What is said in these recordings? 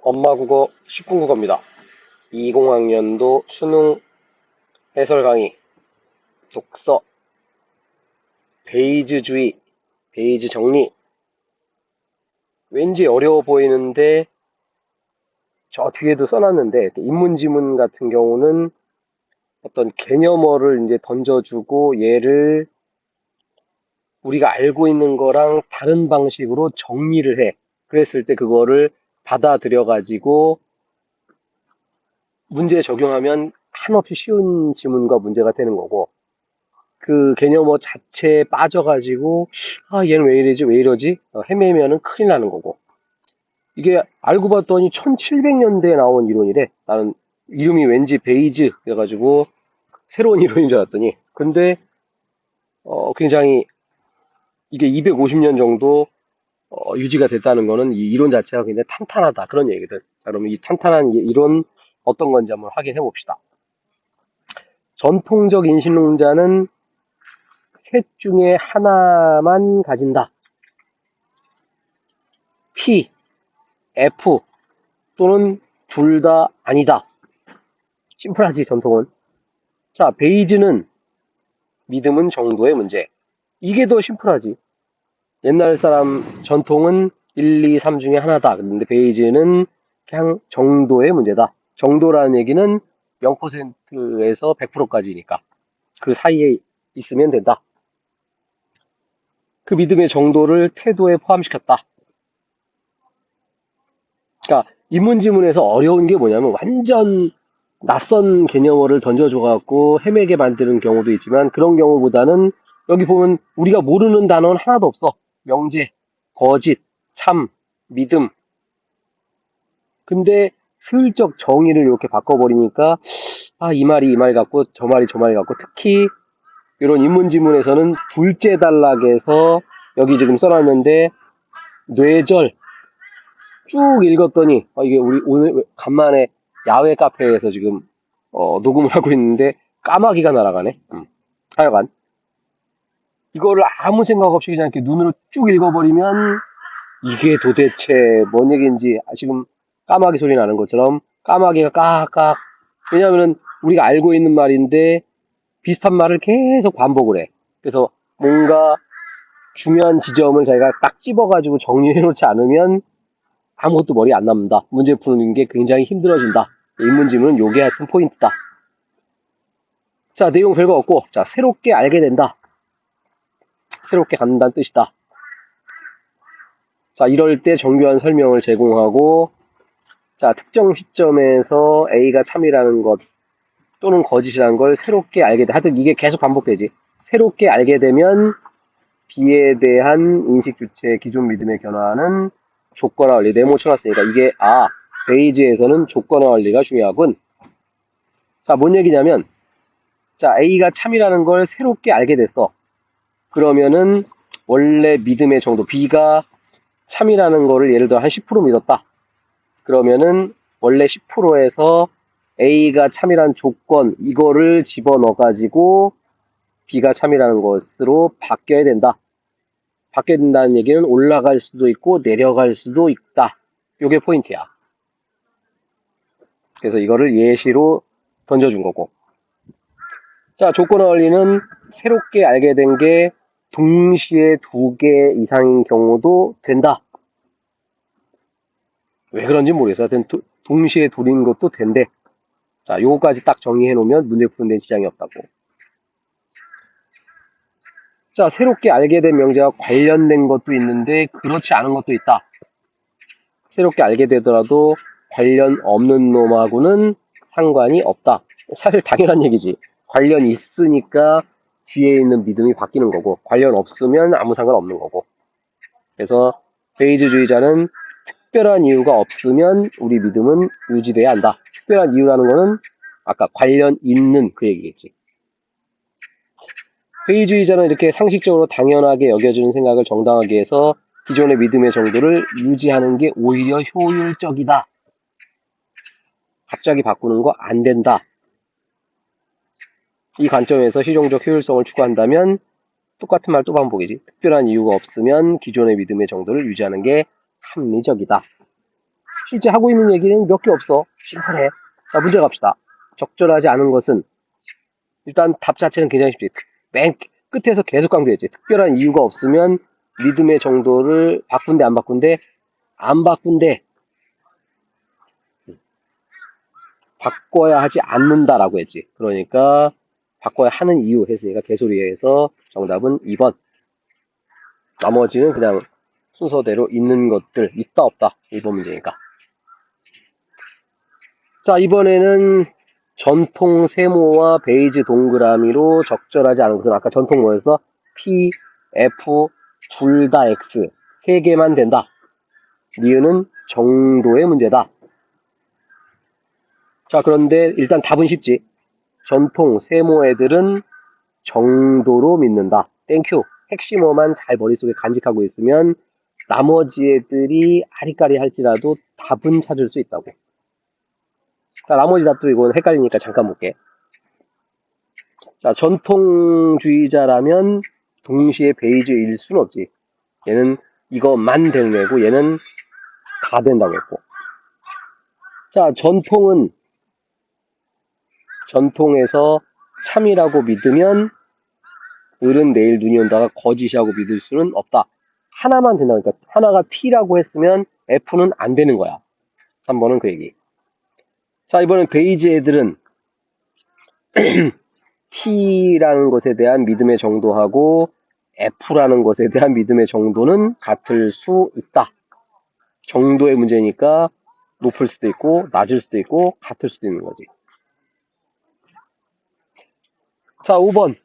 엄마 국어 10분 국어입니다. 20학년도 수능 해설 강의 독서 베이즈주의, 베이즈 정리. 왠지 어려워 보이는데 저 뒤에도 써놨는데 인문지문 같은 경우는 어떤 개념어를 이제 던져주고 얘를 우리가 알고 있는 거랑 다른 방식으로 정리를 해. 그랬을 때 그거를 받아들여 가지고 문제에 적용하면 한없이 쉬운 지문과 문제가 되는 거고, 그 개념어 자체에 빠져가지고 얘는 왜 이러지 왜 이러지 헤매면은 큰일 나는 거고. 이게 알고 봤더니 1700년대에 나온 이론이래. 나는 이름이 왠지 베이즈 그래가지고 새로운 이론인 줄 알았더니, 근데 굉장히 이게 250년 정도 유지가 됐다는 거는 이 이론 자체가 굉장히 탄탄하다 그런 얘기들. 자, 그러면 이 탄탄한 이론 어떤 건지 한번 확인해 봅시다. 전통적 인신론자는 셋 중에 하나만 가진다. P, F 또는 둘 다 아니다. 심플하지, 전통은. 자, 베이즈는 믿음은 정도의 문제. 이게 더 심플하지. 옛날 사람 전통은 1, 2, 3 중에 하나다. 그런데 베이즈는 그냥 정도의 문제다. 정도라는 얘기는 0%에서 100%까지니까 그 사이에 있으면 된다. 그 믿음의 정도를 태도에 포함시켰다. 그러니까 인문지문에서 어려운 게 뭐냐면 완전 낯선 개념어를 던져줘갖고 헤매게 만드는 경우도 있지만, 그런 경우보다는 여기 보면 우리가 모르는 단어는 하나도 없어. 명제, 거짓, 참, 믿음. 근데 슬쩍 정의를 이렇게 바꿔버리니까 이 말이 이 말 같고 저 말이 저 말 같고, 특히 이런 인문지문에서는 둘째 단락에서 여기 지금 써놨는데 뇌절 쭉 읽었더니 이게 우리 오늘 간만에 야외 카페에서 지금 녹음을 하고 있는데 까마귀가 날아가네. 하여간 이거를 아무 생각 없이 그냥 이렇게 눈으로 쭉 읽어버리면 이게 도대체 뭔 얘기인지 지금 까마귀 소리 나는 것처럼 까마귀가 깍깍. 왜냐하면 우리가 알고 있는 말인데 비슷한 말을 계속 반복을 해. 그래서 뭔가 중요한 지점을 자기가 딱 집어가지고 정리해 놓지 않으면 아무것도 머리에 안 남는다. 문제 푸는 게 굉장히 힘들어진다. 인문지문은 요게 하여튼 포인트다. 자, 내용 별거 없고, 자, 새롭게 알게 된다. 새롭게 갖는다는 뜻이다. 자, 이럴 때 정교한 설명을 제공하고, 자, 특정 시점에서 A가 참이라는 것 또는 거짓이라는 걸 새롭게 알게 돼. 하여튼 이게 계속 반복되지. 새롭게 알게 되면 B에 대한 인식 주체의 기존 믿음의 변화는 조건화 원리, 네모 쳐놨으니까 이게 베이즈에서는 조건화 원리가 중요하군. 자, 뭔 얘기냐면, 자, A가 참이라는 걸 새롭게 알게 됐어. 그러면은 원래 믿음의 정도, B가 참이라는 거를 예를 들어 한 10% 믿었다. 그러면은 원래 10%에서 A가 참이라는 조건, 이거를 집어넣어가지고 B가 참이라는 것으로 바뀌어야 된다. 바뀌어야 된다는 얘기는 올라갈 수도 있고 내려갈 수도 있다. 요게 포인트야. 그래서 이거를 예시로 던져준 거고. 자, 조건화 원리는 새롭게 알게 된 게 동시에 두 개 이상인 경우도 된다. 왜 그런지 모르겠어. 하여튼 동시에 둘인 것도 된대. 자, 요거까지 딱 정리해 놓으면 문제 푸는 데는 지장이 없다고. 자, 새롭게 알게 된 명제와 관련된 것도 있는데 그렇지 않은 것도 있다. 새롭게 알게 되더라도 관련 없는 놈하고는 상관이 없다. 사실 당연한 얘기지. 관련 있으니까 뒤에 있는 믿음이 바뀌는 거고, 관련 없으면 아무 상관 없는 거고. 그래서 베이즈주의자는 특별한 이유가 없으면 우리 믿음은 유지돼야 한다. 특별한 이유라는 거는 아까 관련 있는 그 얘기겠지. 베이주의자는 이렇게 상식적으로 당연하게 여겨지는 생각을 정당하게 해서 기존의 믿음의 정도를 유지하는 게 오히려 효율적이다. 갑자기 바꾸는 거 안 된다. 이 관점에서 실용적 효율성을 추구한다면 똑같은 말 또 반복이지. 특별한 이유가 없으면 기존의 믿음의 정도를 유지하는 게 합리적이다. 실제 하고 있는 얘기는 몇 개 없어. 심플해. 자, 문제 갑시다. 적절하지 않은 것은, 일단 답 자체는 굉장히 쉽지. 맨 끝에서 계속 강조했지. 특별한 이유가 없으면 믿음의 정도를 바꾼대, 안 바꾼대? 안 바꾼대. 바꿔야 하지 않는다라고 했지. 그러니까 바꿔야 하는 이유 했으니까 개소리에서 정답은 2번. 나머지는 그냥 순서대로 있는 것들, 있다 없다. 1번 문제니까. 자, 이번에는 전통 세모와 베이지 동그라미로 적절하지 않은 것은 아까 전통 뭐였어? P, F, 둘 다 X. 세 개만 된다. 니은은 정도의 문제다. 자, 그런데 일단 답은 쉽지. 전통 세모 애들은 정도로 믿는다. 땡큐. 핵심어만 잘 머릿속에 간직하고 있으면 나머지 애들이 아리까리 할지라도 답은 찾을 수 있다고. 자, 나머지 답도 이건 헷갈리니까 잠깐 볼게. 자, 전통주의자라면 동시에 베이지일 수는 없지. 얘는 이것만 되는 애고 얘는 다 된다고 했고. 자, 전통에서 참이라고 믿으면 을은 내일 눈이 온다가 거짓이라고 믿을 수는 없다. 하나만 된다니까. 그러니까 하나가 T라고 했으면 F는 안 되는 거야. 3번은 그 얘기. 자, 이번엔 베이지 애들은 T라는 것에 대한 믿음의 정도하고 F라는 것에 대한 믿음의 정도는 같을 수 있다. 정도의 문제니까 높을 수도 있고 낮을 수도 있고 같을 수도 있는 거지. 자, 5번.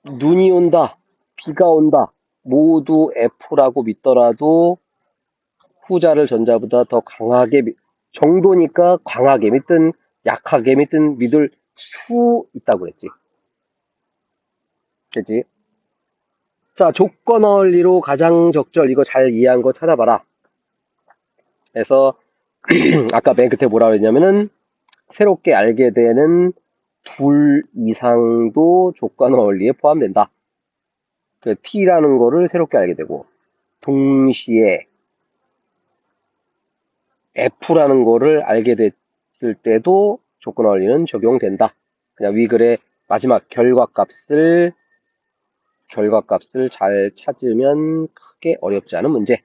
눈이 온다, 비가 온다, 모두 F라고 믿더라도 후자를 전자보다 더 강하게 정도니까 강하게 믿든 약하게 믿든 믿을 수 있다고 그랬지. 그치? 자, 조건 원리로 가장 적절, 이거 잘 이해한 거 찾아봐라. 그래서 아까 맨 끝에 뭐라 그랬냐면은 새롭게 알게 되는 둘 이상도 조건 원리에 포함된다. 그 T라는 거를 새롭게 알게 되고 동시에 F라는 거를 알게 됐을 때도 조건 원리는 적용된다. 그냥 위글의 마지막 결과값을 잘 찾으면 크게 어렵지 않은 문제.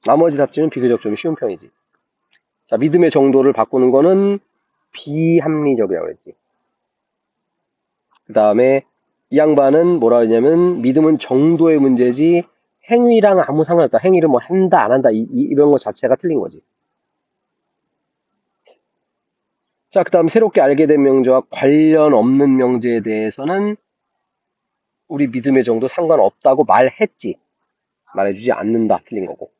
나머지 답지는 비교적 좀 쉬운 편이지. 자, 믿음의 정도를 바꾸는 거는 비합리적이라고 했지. 그 다음에 이 양반은 뭐라 했냐면 믿음은 정도의 문제지 행위랑 아무 상관없다. 행위를 뭐 한다 안 한다 이런 거 자체가 틀린 거지. 자, 그 다음 새롭게 알게 된 명제와 관련 없는 명제에 대해서는 우리 믿음의 정도 상관없다고 말했지. 말해주지 않는다. 틀린 거고.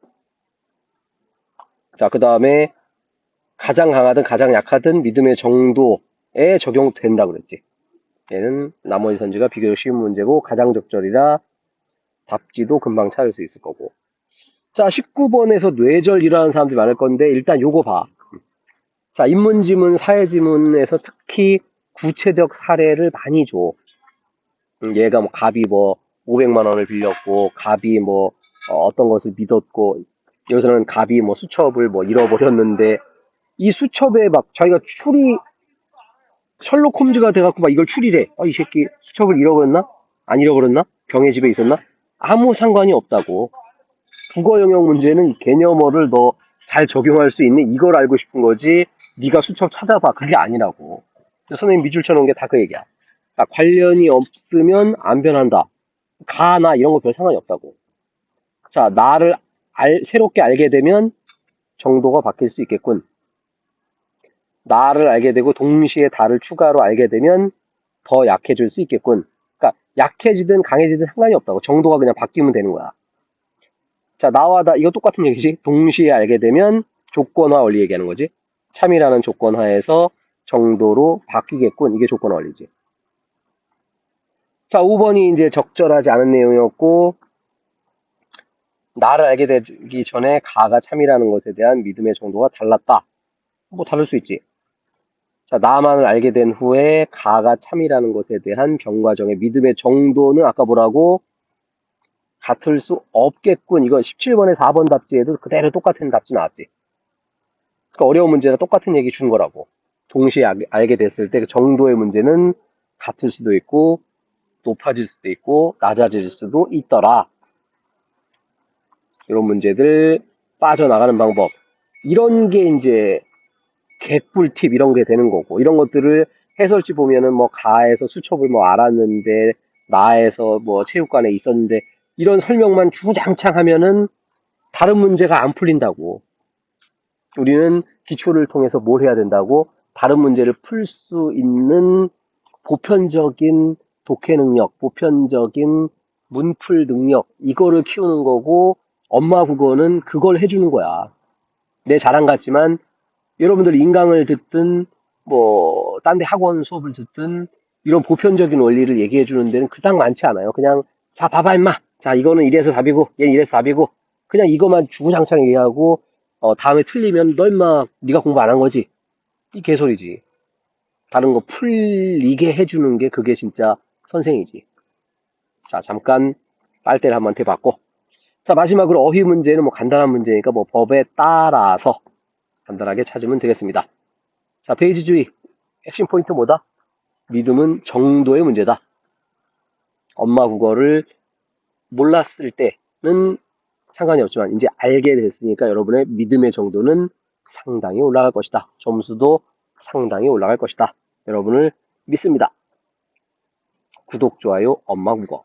자, 그 다음에 가장 강하든 가장 약하든 믿음의 정도에 적용된다 그랬지. 얘는 나머지 선지가 비교적 쉬운 문제고 가장 적절이라 답지도 금방 찾을 수 있을 거고. 자, 19번에서 뇌절이라는 사람들이 많을 건데 일단 요거 봐. 자, 인문지문, 사회지문에서 특히 구체적 사례를 많이 줘. 얘가 뭐 갑이 뭐 500만 원을 빌렸고 갑이 뭐 어떤 것을 믿었고 여기서는 갑이 뭐 수첩을 뭐 잃어버렸는데 이 수첩에 막 자기가 셜록 홈즈가 돼갖고 막 이걸 추리래. 이 새끼 수첩을 잃어버렸나? 안 잃어버렸나? 병의 집에 있었나? 아무 상관이 없다고. 국어 영역 문제는 개념어를 너 잘 적용할 수 있는 이걸 알고 싶은 거지. 네가 수첩 찾아봐. 그게 아니라고. 선생님 밑줄 쳐놓은 게 다 그 얘기야. 자, 관련이 없으면 안 변한다. 가나 이런 거 별 상관이 없다고. 자, 나를 새롭게 알게 되면 정도가 바뀔 수 있겠군. 나를 알게 되고 동시에 다를 추가로 알게 되면 더 약해질 수 있겠군. 그러니까 약해지든 강해지든 상관이 없다고. 정도가 그냥 바뀌면 되는 거야. 자, 나와 나 이거 똑같은 얘기지. 동시에 알게 되면 조건화 원리 얘기하는 거지. 참이라는 조건화에서 정도로 바뀌겠군. 이게 조건 원리지. 자, 5번이 이제 적절하지 않은 내용이었고 나를 알게 되기 전에 가가 참이라는 것에 대한 믿음의 정도가 달랐다. 뭐 다를 수 있지. 자, 나만을 알게 된 후에 가가 참이라는 것에 대한 병과정의 믿음의 정도는 아까 뭐라고? 같을 수 없겠군. 이거 17번에 4번 답지에도 그대로 똑같은 답지 나왔지. 그러니까 어려운 문제나 똑같은 얘기 준 거라고. 동시에 알게 됐을 때 그 정도의 문제는 같을 수도 있고 높아질 수도 있고 낮아질 수도 있더라. 이런 문제들 빠져나가는 방법. 이런 게 이제 개꿀팁 이런 게 되는 거고 이런 것들을 해설지 보면은 뭐 가에서 수첩을 뭐 알았는데 나에서 뭐 체육관에 있었는데 이런 설명만 주장창 하면은 다른 문제가 안 풀린다고. 우리는 기초를 통해서 뭘 해야 된다고? 다른 문제를 풀 수 있는 보편적인 독해 능력, 보편적인 문풀 능력, 이거를 키우는 거고, 엄마 국어는 그걸 해주는 거야. 내 자랑 같지만, 여러분들 인강을 듣든, 뭐, 딴 데 학원 수업을 듣든, 이런 보편적인 원리를 얘기해 주는 데는 그닥 많지 않아요. 그냥, 자, 봐봐, 임마. 자, 이거는 이래서 답이고, 얘는 이래서 답이고, 그냥 이것만 주구장창 얘기하고, 다음에 틀리면 너 임마, 네가 공부 안 한 거지. 이 개소리지. 다른 거 풀리게 해주는 게 그게 진짜 선생이지. 자, 잠깐 빨대를 한번 대봤고. 자, 마지막으로 어휘 문제는 뭐 간단한 문제니까 뭐 법에 따라서 간단하게 찾으면 되겠습니다. 자, 페이지 주의. 핵심 포인트 뭐다? 믿음은 정도의 문제다. 엄마 국어를 몰랐을 때는 상관이 없지만 이제 알게 됐으니까 여러분의 믿음의 정도는 상당히 올라갈 것이다. 점수도 상당히 올라갈 것이다. 여러분을 믿습니다. 구독, 좋아요, 엄마 국어.